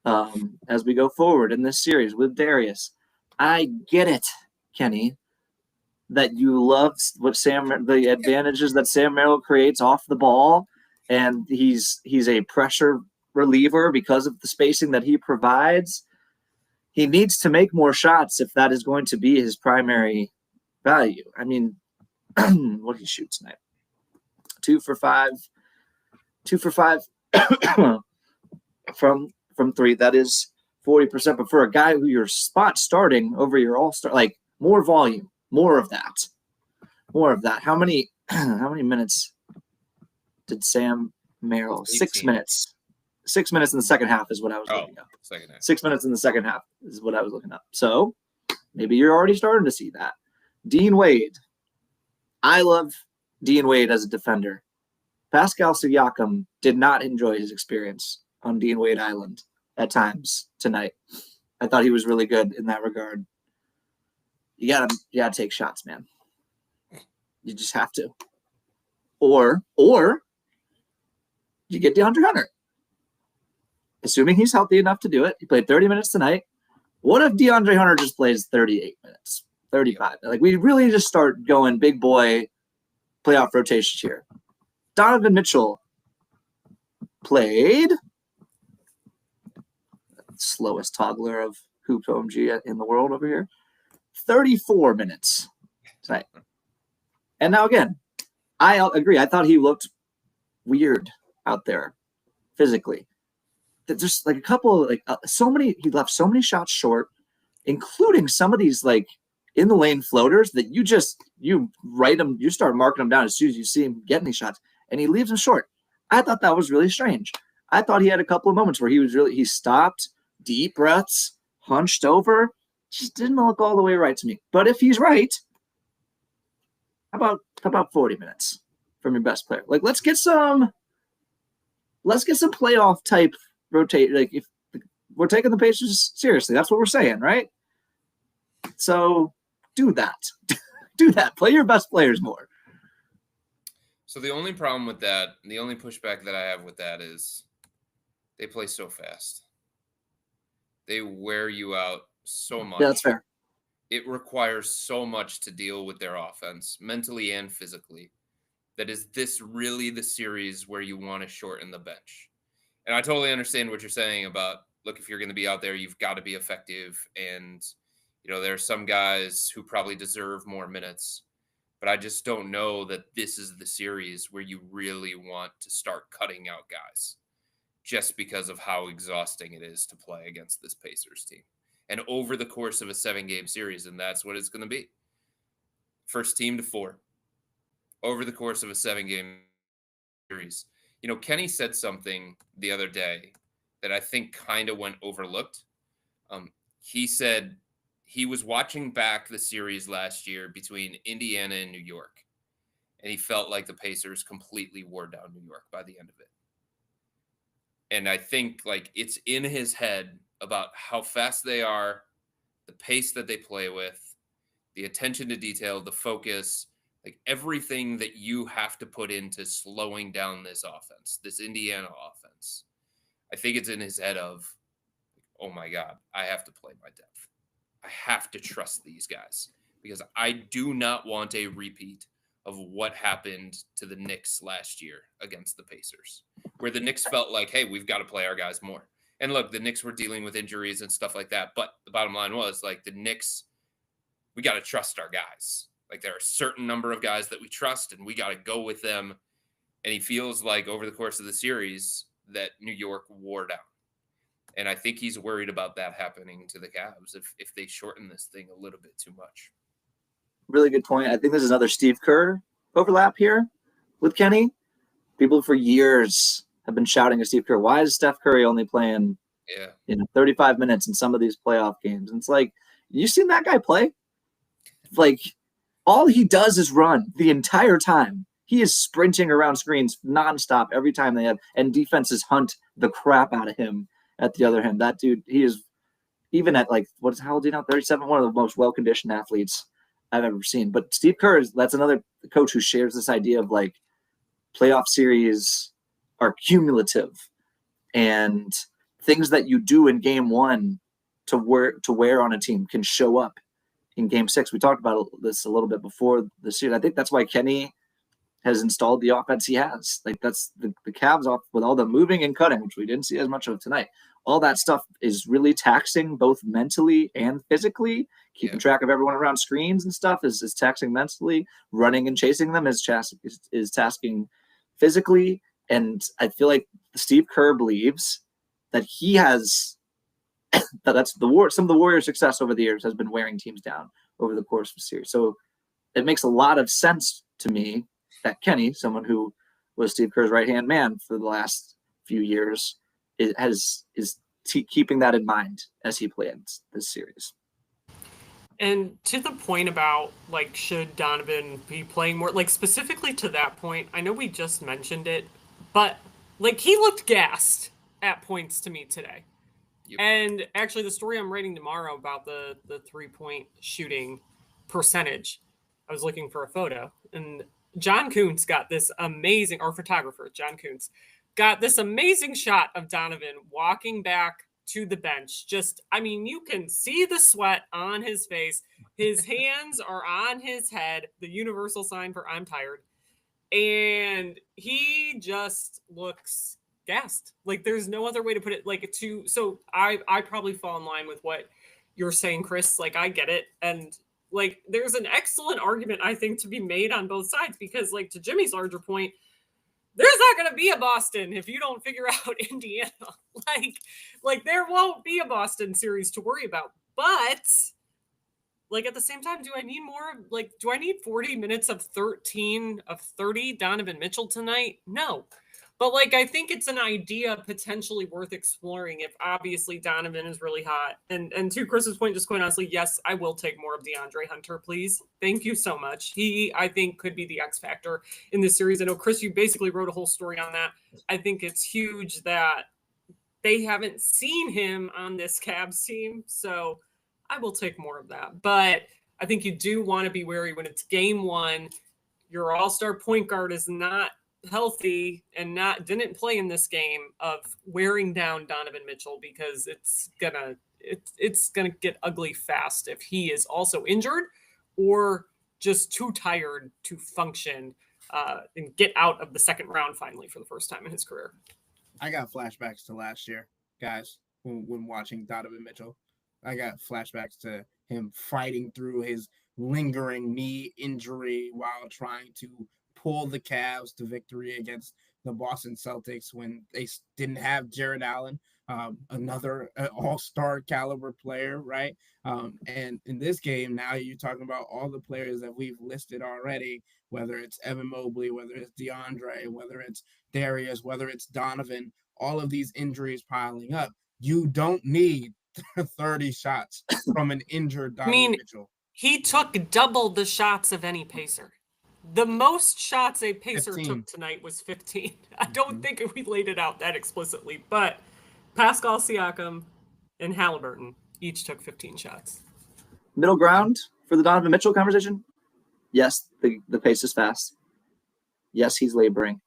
as we go forward in this series with Darius. I get it, Kenny, that you love the advantages that Sam Merrill creates off the ball, and he's a pressure reliever because of the spacing that he provides. He needs to make more shots if that is going to be his primary value. I mean, what did he shoot tonight? 2 for 5 from 3. That is 40%. But for a guy who you're spot starting over your all-star, like more volume, more of that. How many minutes did Sam Merrill? 6 minutes. 6 minutes in the second half is what I was looking up. Second half. 6 minutes in the second half is what I was looking up. So maybe you're already starting to see that. Dean Wade. I love Dean Wade as a defender. Pascal Siakam did not enjoy his experience on Dean Wade Island at times tonight. I thought he was really good in that regard. You gotta take shots, man. You just have to. Or you get DeAndre Hunter. Assuming he's healthy enough to do it. He played 30 minutes tonight. What if DeAndre Hunter just plays 38 minutes, 35? Like, we really just start going big boy playoff rotations here. Donovan Mitchell played slowest toddler of Hoop OMG in the world over here. 34 minutes tonight. And now again, I agree. I thought he looked weird out there physically. There's like a couple, he left so many shots short, including some of these like in the lane floaters that you write them, you start marking them down as soon as you see him getting these shots, and he leaves them short. I thought that was really strange. I thought he had a couple of moments where he stopped, deep breaths, hunched over. Just didn't look all the way right to me. But if he's right, how about 40 minutes from your best player? Like, let's get some playoff type rotate. Like, if we're taking the Pacers seriously, that's what we're saying, right? So do that. Do that. Play your best players more. So the only problem with that, the only pushback that I have with that is they play so fast. They wear you out so much. Yeah, that's fair. It requires so much to deal with their offense, mentally and physically. That is this really the series where you want to shorten the bench? And I totally understand what you're saying about, look, if you're going to be out there, you've got to be effective. And, there are some guys who probably deserve more minutes. But I just don't know that this is the series where you really want to start cutting out guys just because of how exhausting it is to play against this Pacers team. And over the course of a 7-game series, and that's what it's going to be. First team to 4. Over the course of a 7-game series. Kenny said something the other day that I think kind of went overlooked. He said he was watching back the series last year between Indiana and New York, and he felt like the Pacers completely wore down New York by the end of it. And I think it's in his head about how fast they are, the pace that they play with, the attention to detail, the focus, everything that you have to put into slowing down this offense, this Indiana offense. I think it's in his head of, oh my God, I have to play my depth. I have to trust these guys because I do not want a repeat of what happened to the Knicks last year against the Pacers, where the Knicks felt like, hey, we've got to play our guys more. And look, the Knicks were dealing with injuries and stuff like that. But the bottom line was, like, the Knicks, we got to trust our guys. Like, there are a certain number of guys that we trust, and we got to go with them. And he feels like over the course of the series that New York wore down. And I think he's worried about that happening to the Cavs if they shorten this thing a little bit too much. Really good point. I think there's another Steve Kerr overlap here with Kenny. People for years have been shouting at Steve Kerr, why is Steph Curry only playing 35 minutes in some of these playoff games? And it's like, you seen that guy play? Like, all he does is run the entire time. He is sprinting around screens nonstop every time they have, and defenses hunt the crap out of him. At the other hand, that dude, he is, even at like, how old is he now? 37, one of the most well-conditioned athletes I've ever seen. But Steve Kerr, that's another coach who shares this idea of like playoff series are cumulative, and things that you do in game one to wear on a team can show up in game 6. We talked about this a little bit before the series. I think that's why Kenny has installed the offense he has. Like, that's the Cavs off with all the moving and cutting, which we didn't see as much of tonight. All that stuff is really taxing both mentally and physically. Keeping track of everyone around screens and stuff is taxing mentally. Running and chasing them is tasking physically. And I feel like Steve Kerr believes that he has that's some of the Warriors' success over the years has been wearing teams down over the course of the series. So it makes a lot of sense to me that Kenny, someone who was Steve Kerr's right-hand man for the last few years, is keeping that in mind as he plans this series. And to the point about, like, should Donovan be playing more, like, specifically to that point, I know we just mentioned it, but, like, he looked gassed at points to me today. Yep. And actually, the story I'm writing tomorrow about the 3-point shooting percentage, I was looking for a photo, and John Kuntz got this amazing, our photographer, John Kuntz, got this amazing shot of Donovan walking back to the bench. Just, I mean, you can see the sweat on his face. His hands are on his head, the universal sign for I'm tired. And he just looks gassed. Like, there's no other way to put it. Like, so I probably fall in line with what you're saying, Chris. Like, I get it. And like, there's an excellent argument, I think, to be made on both sides, because, like, to Jimmy's larger point, there's not going to be a Boston if you don't figure out Indiana. Like there won't be a Boston series to worry about. But, like, at the same time, do I need 40 minutes of 13 of 30 Donovan Mitchell tonight? No. But, like, I think it's an idea potentially worth exploring if obviously Donovan is really hot. And to Chris's point, just quite honestly, yes, I will take more of DeAndre Hunter, please. Thank you so much. He, I think, could be the X factor in this series. I know, Chris, you basically wrote a whole story on that. I think it's huge that they haven't seen him on this Cavs team. So I will take more of that. But I think you do want to be wary when it's game one. Your all-star point guard is not healthy and didn't play in this game, of wearing down Donovan Mitchell, because it's gonna get ugly fast if he is also injured or just too tired to function and get out of the second round finally for the first time in his career. I got flashbacks to last year, guys, when watching Donovan Mitchell. I got flashbacks to him fighting through his lingering knee injury while trying to pull the Cavs to victory against the Boston Celtics when they didn't have Jared Allen, another all-star caliber player, right? And in this game, now you're talking about all the players that we've listed already, whether it's Evan Mobley, whether it's DeAndre, whether it's Darius, whether it's Donovan, all of these injuries piling up. You don't need 30 shots from an injured Donovan Mitchell. He took double the shots of any Pacer. The most shots a Pacer 15. took tonight was 15. I don't think we laid it out that explicitly, but Pascal Siakam and Halliburton each took 15 shots. Middle ground for the Donovan Mitchell conversation? Yes, the pace is fast. Yes, he's laboring.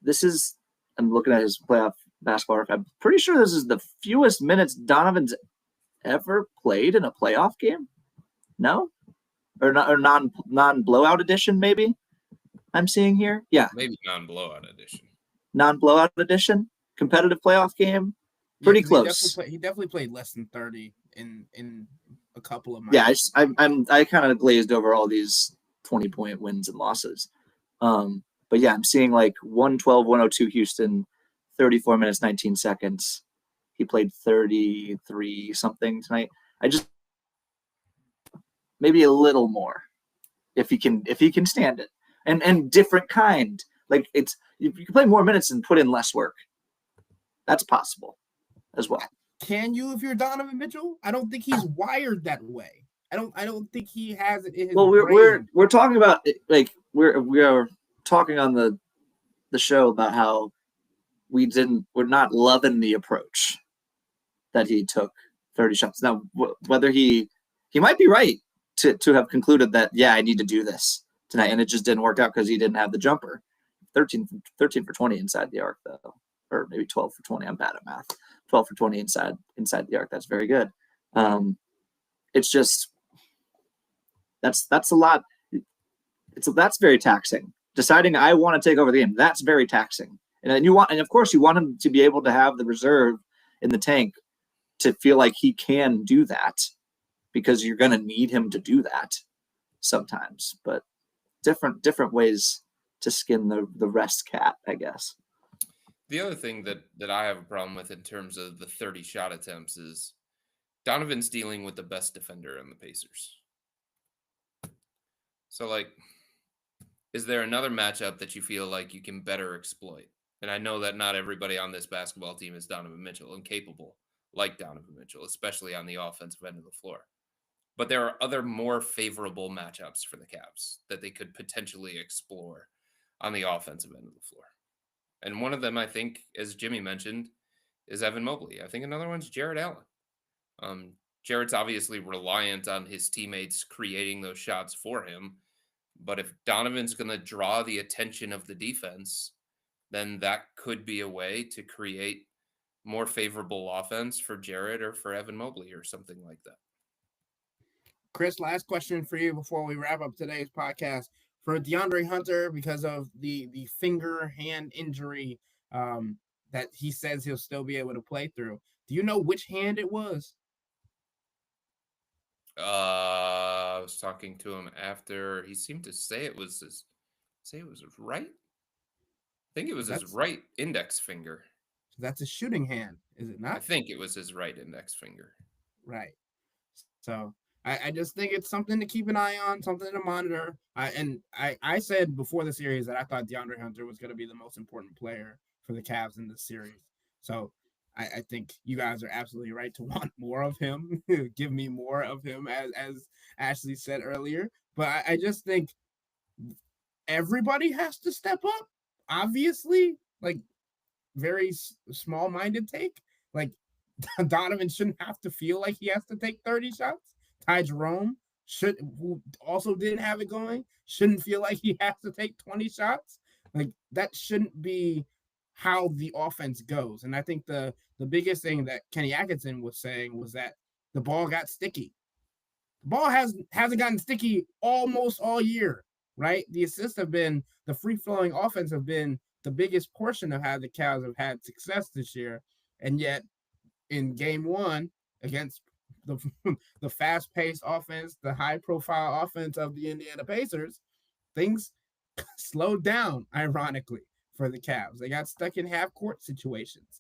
I'm looking at his playoff Basketball Reference. I'm pretty sure this is the fewest minutes Donovan's ever played in a playoff game. No, or non-blowout edition maybe. I'm seeing here. Yeah, maybe non-blowout edition. Non-blowout edition, competitive playoff game. Pretty close. He definitely played less than 30 in a couple of matches. Yeah, I I kind of glazed over all these 20-point wins and losses. But yeah, I'm seeing like 112-102 Houston, 34 minutes 19 seconds. He played 33 something tonight. I just maybe a little more if he can stand it. And different kind. Like it's you can play more minutes and put in less work. That's possible as well. Can you if you're Donovan Mitchell? I don't think he's wired that way. I don't think he has it in his brain. We're talking about like we are talking on the show about how we're not loving the approach that he took 30 shots. Now whether he might be right to have concluded that I need to do this tonight, and it just didn't work out because he didn't have the jumper. 13 for 20 inside the arc though, or maybe 12 for 20. I'm bad at math. 12 for 20 inside the arc. That's very good. It's just that's a lot. That's very taxing. Deciding I want to take over the game, that's very taxing. And of course you want him to be able to have the reserve in the tank to feel like he can do that, because you're going to need him to do that sometimes. But different ways to skin the rest cat, I guess. The other thing that I have a problem with in terms of the 30 shot attempts is Donovan's dealing with the best defender in the Pacers. So, like, is there another matchup that you feel like you can better exploit? And I know that not everybody on this basketball team is Donovan Mitchell and capable like Donovan Mitchell, especially on the offensive end of the floor. But there are other more favorable matchups for the Cavs that they could potentially explore on the offensive end of the floor. And one of them, I think, as Jimmy mentioned, is Evan Mobley. I think another one's Jarrett Allen. Jarrett's obviously reliant on his teammates creating those shots for him. But if Donovan's going to draw the attention of the defense, then that could be a way to create more favorable offense for Jarrett or for Evan Mobley or something like that. Chris, last question for you before we wrap up today's podcast. For DeAndre Hunter, because of the hand injury that he says he'll still be able to play through, do you know which hand it was? I was talking to him after. He seemed to say it was his right. I think it was his right index finger. That's a shooting hand, is it not? I think it was his right index finger. Right. So I just think it's something to keep an eye on, something to monitor. I said before the series that I thought DeAndre Hunter was going to be the most important player for the Cavs in this series. So I think you guys are absolutely right to want more of him. Give me more of him, as Ashley said earlier. But I just think everybody has to step up. Obviously, like, very small-minded take. Like, Donovan shouldn't have to feel like he has to take 30 shots. Ty Jerome, who also didn't have it going, shouldn't feel like he has to take 20 shots. Like, that shouldn't be how the offense goes. And I think the biggest thing that Kenny Atkinson was saying was that the ball got sticky. The ball hasn't gotten sticky almost all year, right? The assists have been, the free-flowing offense have been the biggest portion of how the Cavs have had success this year. And yet, in game one, against the fast-paced offense, the high-profile offense of the Indiana Pacers, things slowed down, ironically, for the Cavs. They got stuck in half-court situations.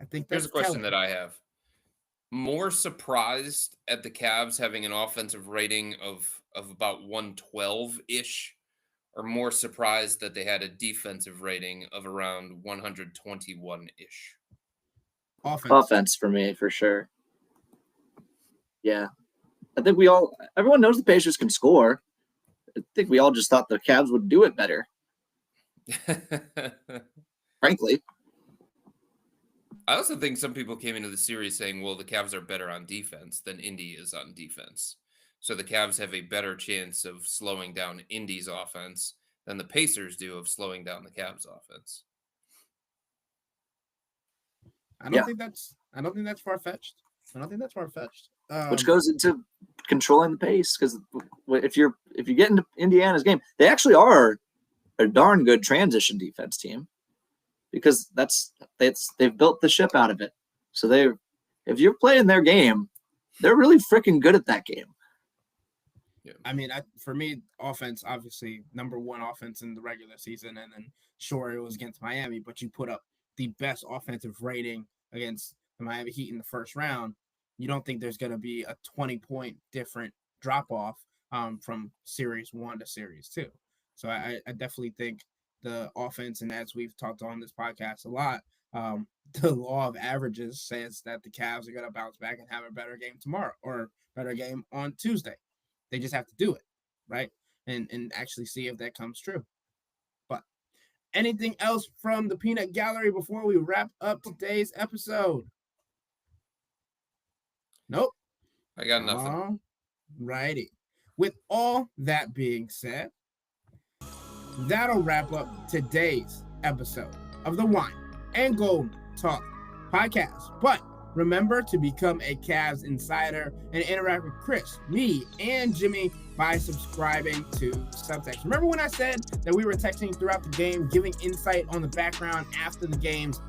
I think that's Here's a question that I have. More surprised at the Cavs having an offensive rating of about 112-ish, or more surprised that they had a defensive rating of around 121-ish? Offense for me, for sure. Yeah. I think everyone knows the Pacers can score. I think we all just thought the Cavs would do it better. Frankly. I also think some people came into the series saying, well, the Cavs are better on defense than Indy is on defense. So the Cavs have a better chance of slowing down Indy's offense than the Pacers do of slowing down the Cavs offense. I don't think that's far-fetched. I don't think that's far-fetched. Which goes into controlling the pace, because if you get into Indiana's game, they actually are a darn good transition defense team, because they've built the ship out of it. So if you're playing their game, they're really freaking good at that game. Yeah. I mean, for me, offense, obviously number one offense in the regular season, and then sure it was against Miami, but you put up the best offensive rating against the Miami Heat in the first round. You don't think there's going to be a 20-point different drop-off from Series 1 to Series 2. So I definitely think the offense, and as we've talked on this podcast a lot, the law of averages says that the Cavs are going to bounce back and have a better game tomorrow, or better game on Tuesday. They just have to do it, right? And actually see if that comes true. But anything else from the Peanut Gallery before we wrap up today's episode? Nope. I got nothing. All righty. With all that being said, that'll wrap up today's episode of the Wine and Gold Talk podcast. But remember to become a Cavs insider and interact with Chris, me, and Jimmy by subscribing to Subtext. Remember when I said that we were texting throughout the game, giving insight on the background after the games?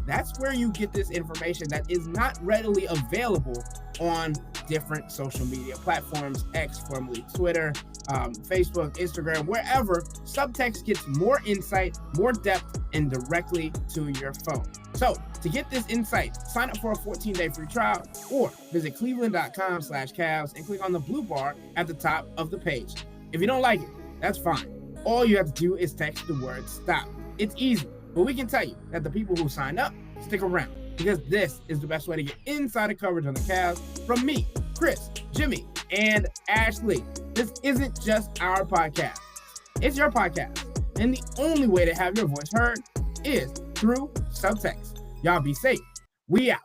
That's where you get this information that is not readily available on different social media platforms, X, formerly Twitter, Facebook, Instagram, wherever. Subtext gets more insight, more depth, and directly to your phone. So to get this insight, sign up for a 14-day free trial or visit cleveland.com/Cavs and click on the blue bar at the top of the page. If you don't like it, that's fine. All you have to do is text the word STOP. It's easy, but we can tell you that the people who sign up stick around, because this is the best way to get insider coverage on the Cavs from me, Chris, Jimmy, and Ashley. This isn't just our podcast. It's your podcast. And the only way to have your voice heard is through Subtext. Y'all be safe. We out.